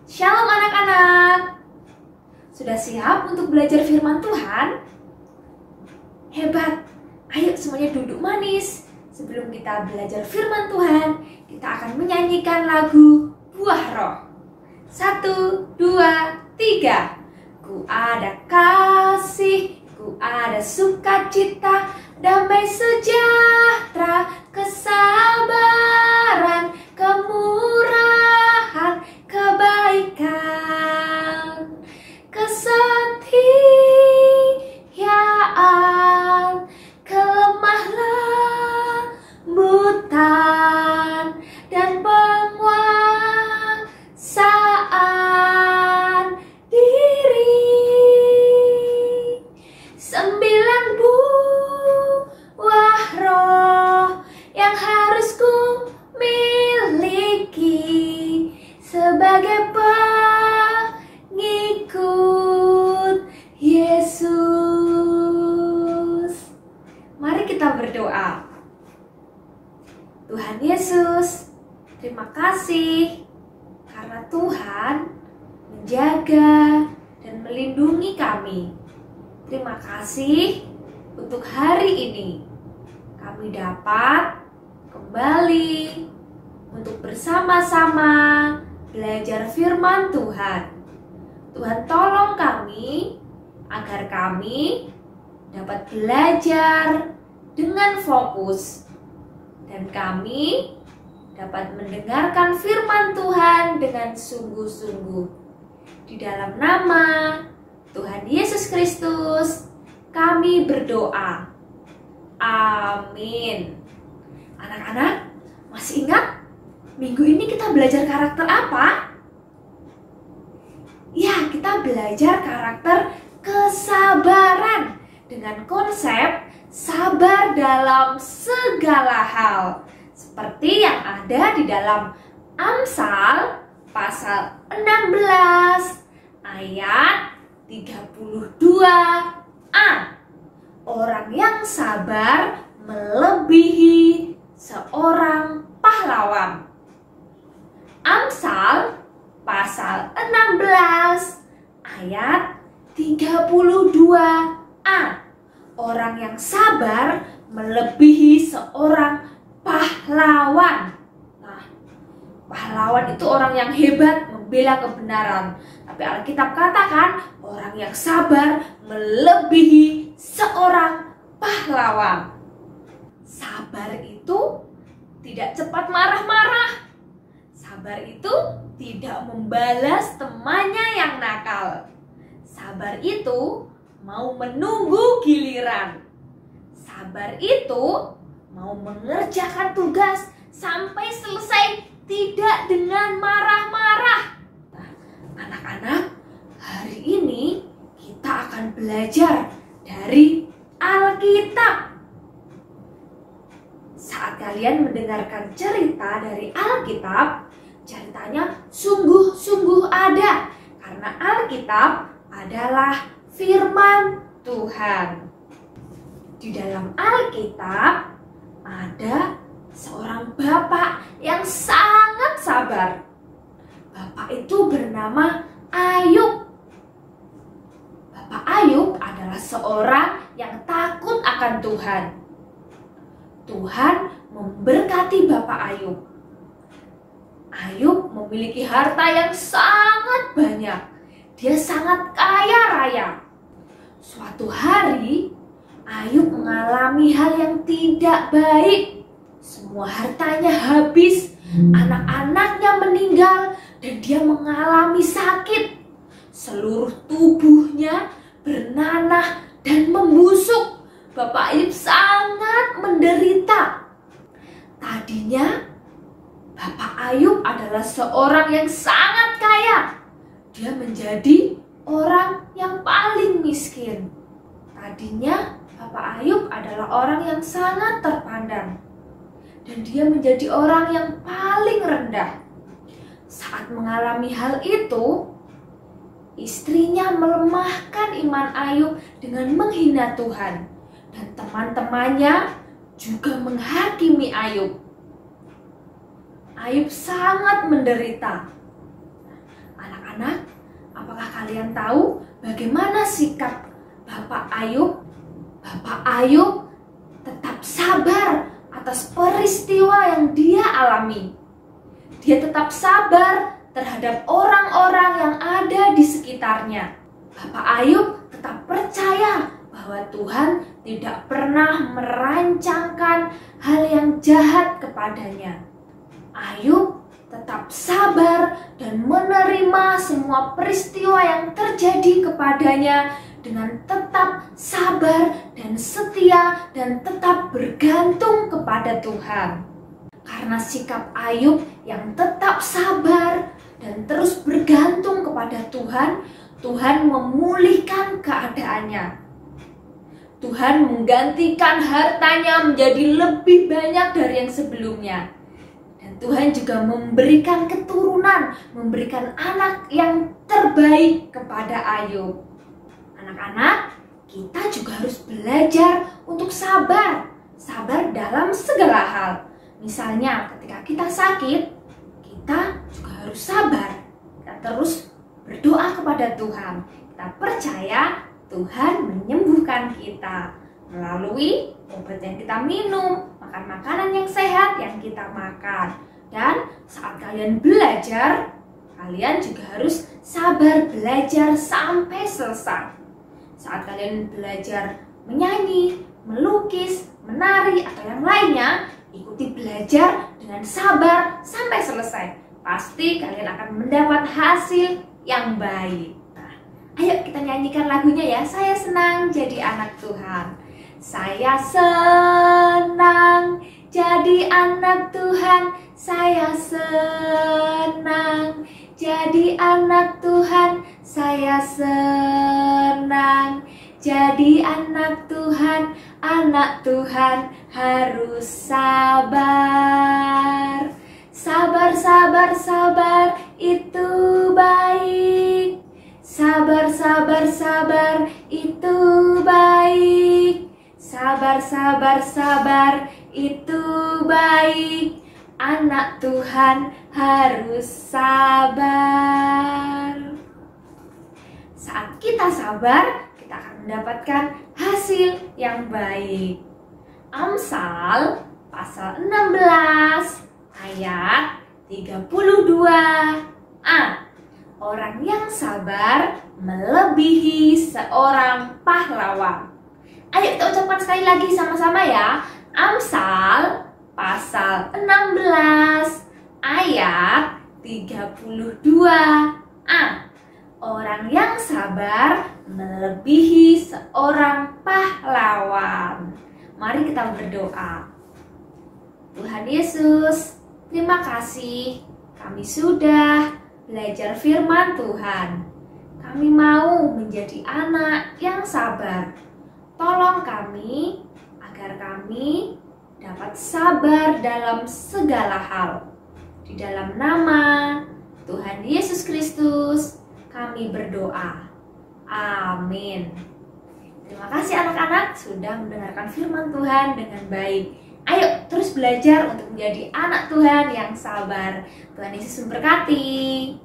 Shalom anak-anak. Sudah siap untuk belajar firman Tuhan? Hebat. Ayo semuanya duduk manis. Sebelum kita belajar firman Tuhan, kita akan menyanyikan lagu Buah Roh. 1, 2, 3. Ku ada kasih, ku ada sukacita, damai sejahtera, kesabaran, kemurahan, kebaikan, kesetiaan, kelemah lembutan, dan penguasaan diri. 9 buah roh yang harus ku miliki sebagai pengikut Yesus. Mari kita berdoa. Tuhan Yesus, terima kasih karena Tuhan menjaga dan melindungi kami. Terima kasih untuk hari ini. Kami dapat kembali untuk bersama-sama belajar firman Tuhan. Tuhan tolong kami agar kami dapat belajar dengan fokus dan kami dapat mendengarkan firman Tuhan dengan sungguh-sungguh. Di dalam nama Tuhan Yesus Kristus kami berdoa. Amin. Anak-anak, masih ingat minggu ini kita belajar karakter apa? Ya, kita belajar karakter kesabaran dengan konsep sabar dalam segala hal, seperti yang ada di dalam Amsal pasal 16 ayat 32a. Orang yang sabar melebihi seorang pahlawan. Amsal pasal 16 ayat 32a. Orang yang sabar melebihi seorang pahlawan. Nah, pahlawan itu orang yang hebat membela kebenaran. Tapi Alkitab katakan orang yang sabar melebihi seorang pahlawan. Sabar itu tidak cepat marah-marah. Sabar itu tidak membalas temannya yang nakal. Sabar itu mau menunggu giliran. Sabar itu mau mengerjakan tugas sampai selesai, tidak dengan marah-marah. Nah, anak-anak, hari ini kita akan belajar dari Alkitab. Saat kalian mendengarkan cerita dari Alkitab, ceritanya sungguh-sungguh ada, karena Alkitab adalah firman Tuhan. Di dalam Alkitab ada seorang bapak yang sangat sabar. Bapak itu bernama Ayub. Bapak Ayub adalah seorang yang takut akan Tuhan. Tuhan memberkati Bapak Ayub. Ayub memiliki harta yang sangat banyak. Dia sangat kaya raya. Suatu hari, Ayub mengalami hal yang tidak baik. Semua hartanya habis, anak-anaknya meninggal, dan dia mengalami sakit. Seluruh tubuhnya bernanah dan membusuk. Bapak Ayub sangat menderita. Tadinya, Bapak Ayub adalah seorang yang sangat kaya. Dia menjadi orang yang paling miskin. Tadinya, Bapak Ayub adalah orang yang sangat terpandang. Dan dia menjadi orang yang paling rendah. Saat mengalami hal itu, istrinya melemahkan iman Ayub dengan menghina Tuhan. Dan teman-temannya juga menghakimi Ayub. Ayub sangat menderita. Anak-anak, apakah kalian tahu bagaimana sikap Bapak Ayub? Bapak Ayub tetap sabar atas peristiwa yang dia alami. Dia tetap sabar terhadap orang-orang yang ada di sekitarnya. Bapak Ayub tetap percaya bahwa Tuhan tidak pernah merancangkan hal yang jahat kepadanya. Ayub tetap sabar dan menerima semua peristiwa yang terjadi kepadanya dengan tetap sabar dan setia dan tetap bergantung kepada Tuhan. Karena sikap Ayub yang tetap sabar dan terus bergantung kepada Tuhan, Tuhan memulihkan keadaannya. Tuhan menggantikan hartanya menjadi lebih banyak dari yang sebelumnya. Dan Tuhan juga memberikan keturunan, memberikan anak yang terbaik kepada Ayub. Anak-anak, kita juga harus belajar untuk sabar. Sabar dalam segala hal. Misalnya ketika kita sakit, kita juga harus sabar. Kita terus berdoa kepada Tuhan. Kita percaya Tuhan menyembuhkan kita melalui obat yang kita minum, makan makanan yang sehat yang kita makan. Dan saat kalian belajar, kalian juga harus sabar belajar sampai selesai. Saat kalian belajar menyanyi, melukis, menari, atau yang lainnya, ikuti belajar dengan sabar sampai selesai. Pasti kalian akan mendapat hasil yang baik. Ayo kita nyanyikan lagunya ya. Saya senang jadi anak Tuhan. Saya senang jadi anak Tuhan. Saya senang jadi anak Tuhan. Saya senang jadi anak Tuhan. Anak Tuhan harus sabar. Sabar, sabar, sabar, itu baik. Sabar, sabar, sabar, itu baik. Sabar, sabar, sabar, itu baik. Anak Tuhan harus sabar. Saat kita sabar, kita akan mendapatkan hasil yang baik. Amsal pasal 16 ayat 32a. Orang yang sabar melebihi seorang pahlawan. Ayo kita ucapkan sekali lagi sama-sama ya. Amsal pasal 16 ayat 32a. Orang yang sabar melebihi seorang pahlawan. Mari kita berdoa. Tuhan Yesus, terima kasih kami sudah belajar firman Tuhan. Kami mau menjadi anak yang sabar. Tolong kami agar kami dapat sabar dalam segala hal. Di dalam nama Tuhan Yesus Kristus kami berdoa. Amin. Terima kasih anak-anak sudah mendengarkan firman Tuhan dengan baik. Ayo terus belajar untuk menjadi anak Tuhan yang sabar. Tuhan Yesus memberkati.